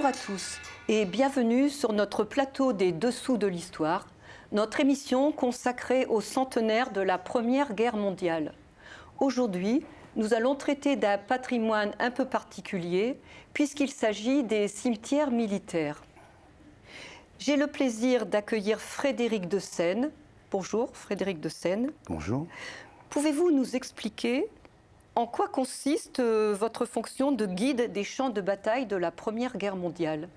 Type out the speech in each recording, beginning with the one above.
Bonjour à tous et bienvenue sur notre plateau des Dessous de l'Histoire, notre émission consacrée au centenaire de la Première Guerre mondiale. Aujourd'hui, nous allons traiter d'un patrimoine un peu particulier puisqu'il s'agit des cimetières militaires. J'ai le plaisir d'accueillir Frédéric de Seine. Bonjour Frédéric de Seine. Bonjour. Pouvez-vous nous expliquer en quoi consiste votre fonction de guide des champs de bataille de la Première Guerre mondiale ?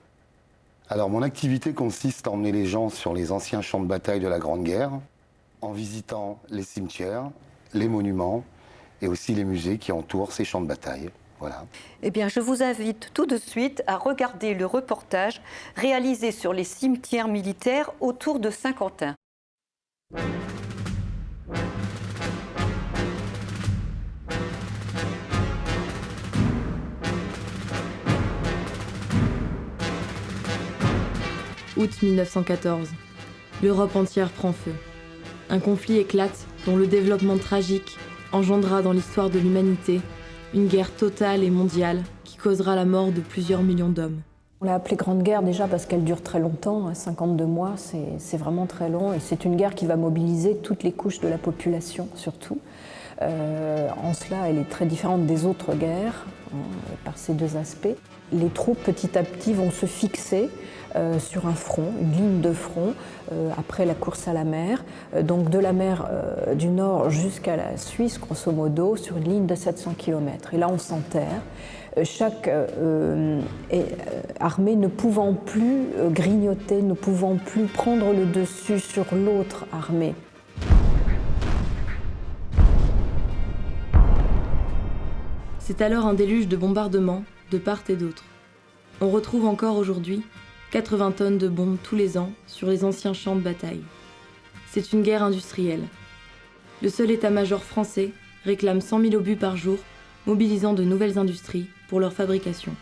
Alors, mon activité consiste à emmener les gens sur les anciens champs de bataille de la Grande Guerre, en visitant les cimetières, les monuments et aussi les musées qui entourent ces champs de bataille. Voilà. Eh bien, je vous invite tout de suite à regarder le reportage réalisé sur les cimetières militaires autour de Saint-Quentin. Août 1914. L'Europe entière prend feu. Un conflit éclate dont le développement tragique engendra dans l'histoire de l'humanité une guerre totale et mondiale qui causera la mort de plusieurs millions d'hommes. On l'a appelée Grande Guerre déjà parce qu'elle dure très longtemps, 52 mois, c'est vraiment très long et c'est une guerre qui va mobiliser toutes les couches de la population surtout. En cela, elle est très différente des autres guerres par ces deux aspects. Les troupes petit à petit vont se fixer sur un front, une ligne de front, après la course à la mer, donc de la mer du Nord jusqu'à la Suisse, grosso modo, sur une ligne de 700 km. Et là, on s'enterre. Chaque armée ne pouvant plus grignoter, ne pouvant plus prendre le dessus sur l'autre armée. C'est alors un déluge de bombardements de part et d'autre. On retrouve encore aujourd'hui 80 tonnes de bombes tous les ans sur les anciens champs de bataille. C'est une guerre industrielle. Le seul état-major français réclame 100 000 obus par jour, mobilisant de nouvelles industries pour leur fabrication.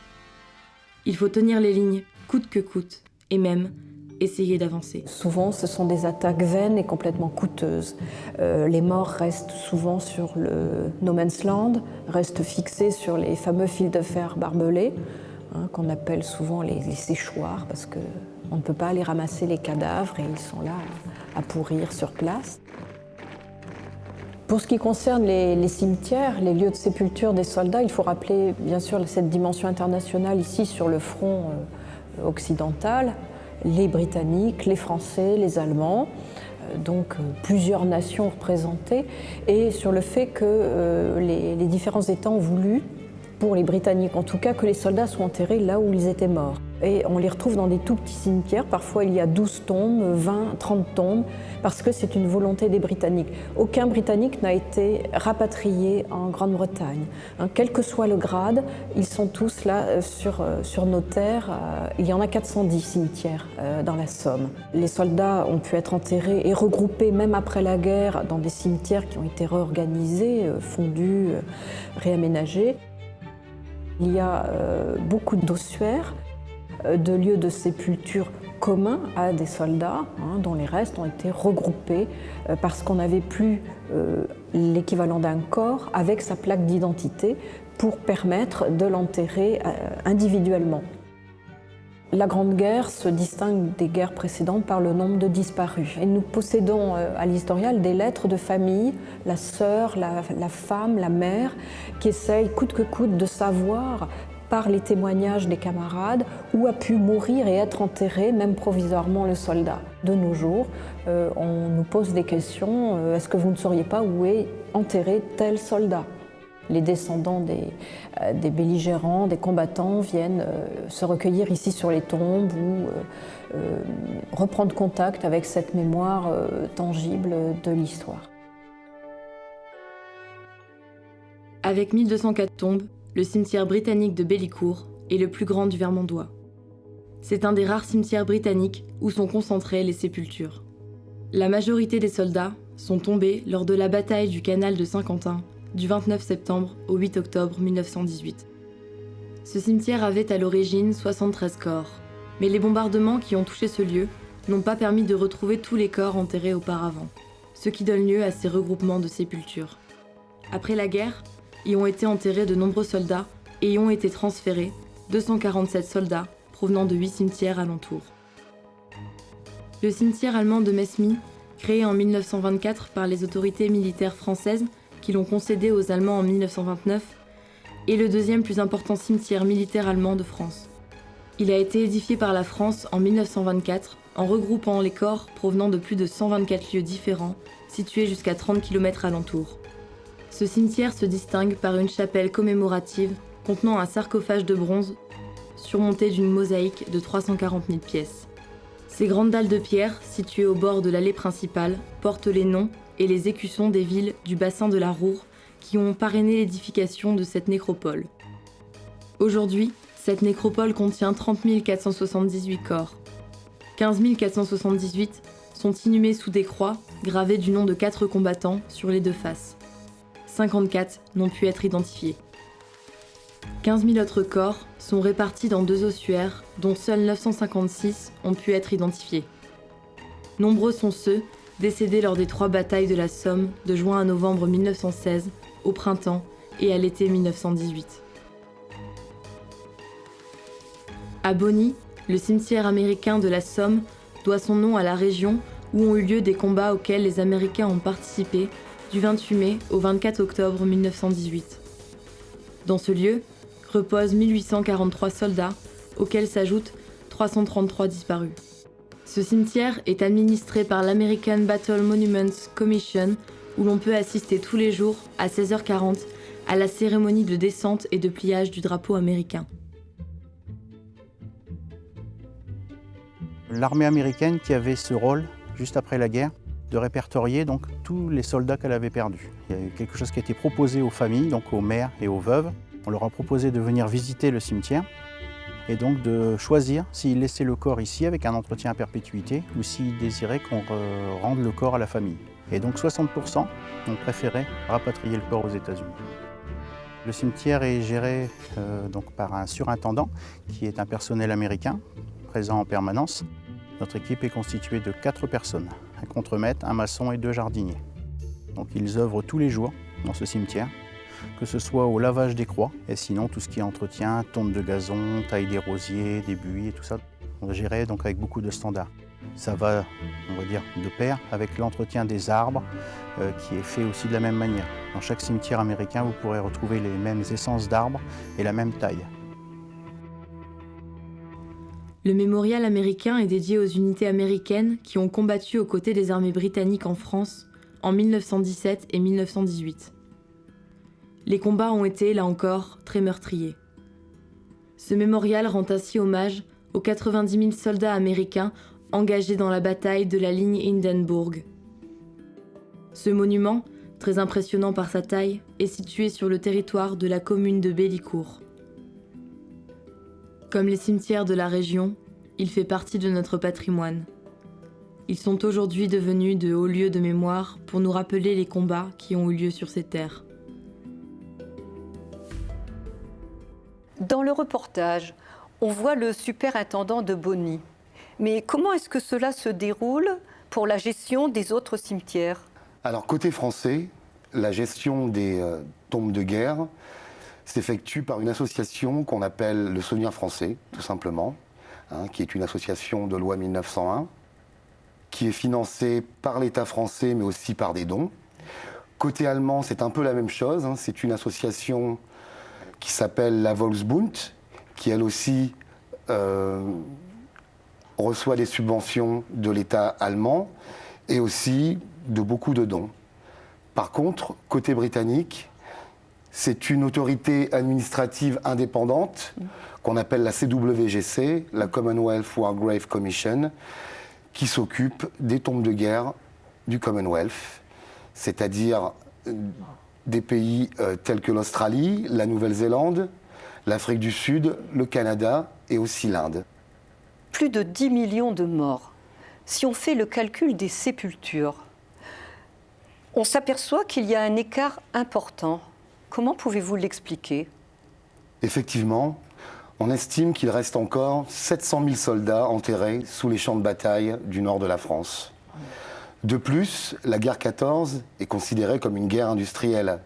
Il faut tenir les lignes coûte que coûte, et même essayer d'avancer. Souvent, ce sont des attaques vaines et complètement coûteuses. Les morts restent souvent sur le no man's land, restent fixés sur les fameux fils de fer barbelés, qu'on appelle souvent les séchoirs, parce qu'on ne peut pas aller ramasser les cadavres et ils sont là à pourrir sur place. Pour ce qui concerne les cimetières, les lieux de sépulture des soldats, il faut rappeler bien sûr cette dimension internationale ici sur le front occidental, les Britanniques, les Français, les Allemands, donc plusieurs nations représentées, et sur le fait que les différents États ont voulu, pour les Britanniques en tout cas, que les soldats soient enterrés là où ils étaient morts. Et on les retrouve dans des tout petits cimetières, parfois il y a 12 tombes, 20, 30 tombes, parce que c'est une volonté des Britanniques. Aucun Britannique n'a été rapatrié en Grande-Bretagne. Quel que soit le grade, ils sont tous là sur nos terres. Il y en a 410 cimetières dans la Somme. Les soldats ont pu être enterrés et regroupés même après la guerre dans des cimetières qui ont été réorganisés, fondus, réaménagés. Il y a beaucoup d'ossuaires, de lieux de sépulture communs à des soldats, dont les restes ont été regroupés parce qu'on n'avait plus l'équivalent d'un corps avec sa plaque d'identité pour permettre de l'enterrer individuellement. La Grande Guerre se distingue des guerres précédentes par le nombre de disparus. Et nous possédons à l'historial des lettres de famille, la sœur, la femme, la mère, qui essayent coûte que coûte de savoir par les témoignages des camarades où a pu mourir et être enterré, même provisoirement, le soldat. De nos jours, on nous pose des questions, est-ce que vous ne sauriez pas où est enterré tel soldat ? Les descendants des belligérants, des combattants viennent se recueillir ici sur les tombes ou reprendre contact avec cette mémoire tangible de l'histoire. Avec 1204 tombes, le cimetière britannique de Bellicourt est le plus grand du Vermandois. C'est un des rares cimetières britanniques où sont concentrées les sépultures. La majorité des soldats sont tombés lors de la bataille du canal de Saint-Quentin du 29 septembre au 8 octobre 1918. Ce cimetière avait à l'origine 73 corps, mais les bombardements qui ont touché ce lieu n'ont pas permis de retrouver tous les corps enterrés auparavant, ce qui donne lieu à ces regroupements de sépultures. Après la guerre, y ont été enterrés de nombreux soldats et y ont été transférés 247 soldats provenant de 8 cimetières alentours. Le cimetière allemand de Mesmy, créé en 1924 par les autorités militaires françaises qui l'ont concédé aux Allemands en 1929, est le deuxième plus important cimetière militaire allemand de France. Il a été édifié par la France en 1924 en regroupant les corps provenant de plus de 124 lieux différents, situés jusqu'à 30 km alentour. Ce cimetière se distingue par une chapelle commémorative contenant un sarcophage de bronze surmonté d'une mosaïque de 340 000 pièces. Ces grandes dalles de pierre, situées au bord de l'allée principale, portent les noms et les écussons des villes du bassin de la Roure qui ont parrainé l'édification de cette nécropole. Aujourd'hui, cette nécropole contient 30 478 corps. 15 478 sont inhumés sous des croix gravées du nom de 4 combattants sur les deux faces. 54 n'ont pu être identifiés. 15 000 autres corps sont répartis dans 2 ossuaires, dont seuls 956 ont pu être identifiés. Nombreux sont ceux décédés lors des 3 batailles de la Somme de juin à novembre 1916, au printemps et à l'été 1918. À Bonny, le cimetière américain de la Somme doit son nom à la région où ont eu lieu des combats auxquels les Américains ont participé du 28 mai au 24 octobre 1918. Dans ce lieu reposent 1843 soldats, auxquels s'ajoutent 333 disparus. Ce cimetière est administré par l'American Battle Monuments Commission, où l'on peut assister tous les jours à 16h40 à la cérémonie de descente et de pliage du drapeau américain. L'armée américaine qui avait ce rôle, juste après la guerre, de répertorier donc tous les soldats qu'elle avait perdus. Il y a eu quelque chose qui a été proposé aux familles, donc aux mères et aux veuves. On leur a proposé de venir visiter le cimetière et donc de choisir s'ils laissaient le corps ici avec un entretien à perpétuité ou s'ils désiraient qu'on rende le corps à la famille. Et donc 60% ont préféré rapatrier le corps aux États-Unis. Le cimetière est géré donc par un surintendant qui est un personnel américain présent en permanence. Notre équipe est constituée de 4 personnes, un contremaître, un maçon et 2 jardiniers. Donc ils œuvrent tous les jours dans ce cimetière, que ce soit au lavage des croix et sinon tout ce qui est entretien, tonte de gazon, taille des rosiers, des buis et tout ça. On gérait donc avec beaucoup de standards. Ça va, on va dire, de pair avec l'entretien des arbres qui est fait aussi de la même manière. Dans chaque cimetière américain, vous pourrez retrouver les mêmes essences d'arbres et la même taille. Le mémorial américain est dédié aux unités américaines qui ont combattu aux côtés des armées britanniques en France en 1917 et 1918. Les combats ont été, là encore, très meurtriers. Ce mémorial rend ainsi hommage aux 90 000 soldats américains engagés dans la bataille de la ligne Hindenburg. Ce monument, très impressionnant par sa taille, est situé sur le territoire de la commune de Bellicourt. Comme les cimetières de la région, il fait partie de notre patrimoine. Ils sont aujourd'hui devenus de hauts lieux de mémoire pour nous rappeler les combats qui ont eu lieu sur ces terres. Dans le reportage, on voit le superintendant de Bonny. Mais comment est-ce que cela se déroule pour la gestion des autres cimetières? Alors, côté français, la gestion des tombes de guerre s'effectue par une association qu'on appelle le Souvenir français, tout simplement, qui est une association de loi 1901, qui est financée par l'État français, mais aussi par des dons. Côté allemand, c'est un peu la même chose. C'est une association qui s'appelle la Volksbund, qui elle aussi reçoit des subventions de l'État allemand et aussi de beaucoup de dons. Par contre, côté britannique, c'est une autorité administrative indépendante qu'on appelle la CWGC, la Commonwealth War Grave Commission, qui s'occupe des tombes de guerre du Commonwealth, c'est-à-dire des pays tels que l'Australie, la Nouvelle-Zélande, l'Afrique du Sud, le Canada et aussi l'Inde. Plus de 10 millions de morts. Si on fait le calcul des sépultures, on s'aperçoit qu'il y a un écart important. Comment pouvez-vous l'expliquer? Effectivement, on estime qu'il reste encore 700 000 soldats enterrés sous les champs de bataille du nord de la France. De plus, la guerre 14 est considérée comme une guerre industrielle.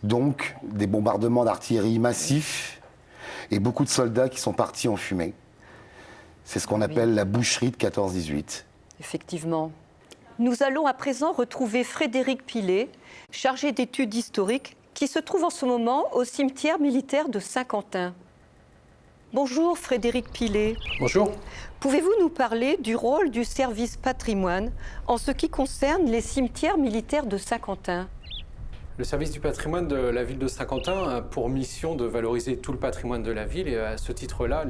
Donc, des bombardements d'artillerie massifs et beaucoup de soldats qui sont partis en fumée. C'est ce qu'on appelle la boucherie de 14-18. Effectivement. Nous allons à présent retrouver Frédéric Pilet, chargé d'études historiques, qui se trouve en ce moment au cimetière militaire de Saint-Quentin. Bonjour Frédéric Pilet. Bonjour. Pouvez-vous nous parler du rôle du service patrimoine en ce qui concerne les cimetières militaires de Saint-Quentin ? Le service du patrimoine de la ville de Saint-Quentin a pour mission de valoriser tout le patrimoine de la ville et à ce titre-là,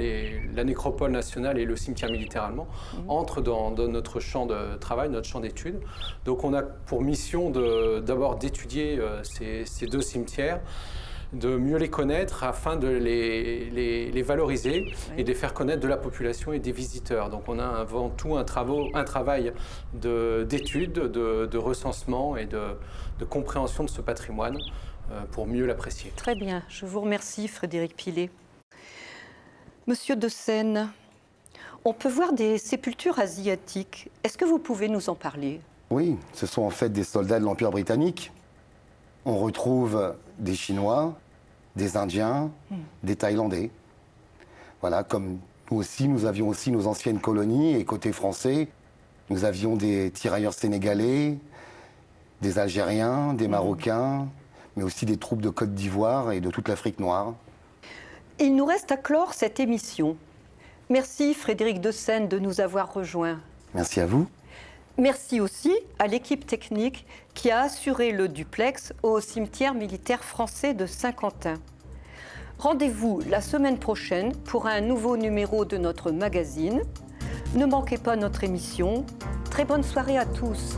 la nécropole nationale et le cimetière militaire allemand entrent dans notre champ de travail, notre champ d'études. Donc on a pour mission d'abord d'étudier ces deux cimetières, de mieux les connaître afin de les valoriser et de les faire connaître de la population et des visiteurs. Donc on a avant tout un travail d'étude, de recensement et de compréhension de ce patrimoine pour mieux l'apprécier. Très bien, je vous remercie Frédéric Pilet. Monsieur de Seine, on peut voir des sépultures asiatiques. Est-ce que vous pouvez nous en parler ? Oui, ce sont en fait des soldats de l'Empire britannique. On retrouve des Chinois, des Indiens, des Thaïlandais. Voilà, comme nous aussi, nous avions aussi nos anciennes colonies, et côté français, nous avions des tirailleurs sénégalais, des Algériens, des Marocains, mais aussi des troupes de Côte d'Ivoire et de toute l'Afrique noire. Il nous reste à clore cette émission. Merci Frédéric de Seine de nous avoir rejoints. Merci à vous. Merci aussi à l'équipe technique qui a assuré le duplex au cimetière militaire français de Saint-Quentin. Rendez-vous la semaine prochaine pour un nouveau numéro de notre magazine. Ne manquez pas notre émission. Très bonne soirée à tous.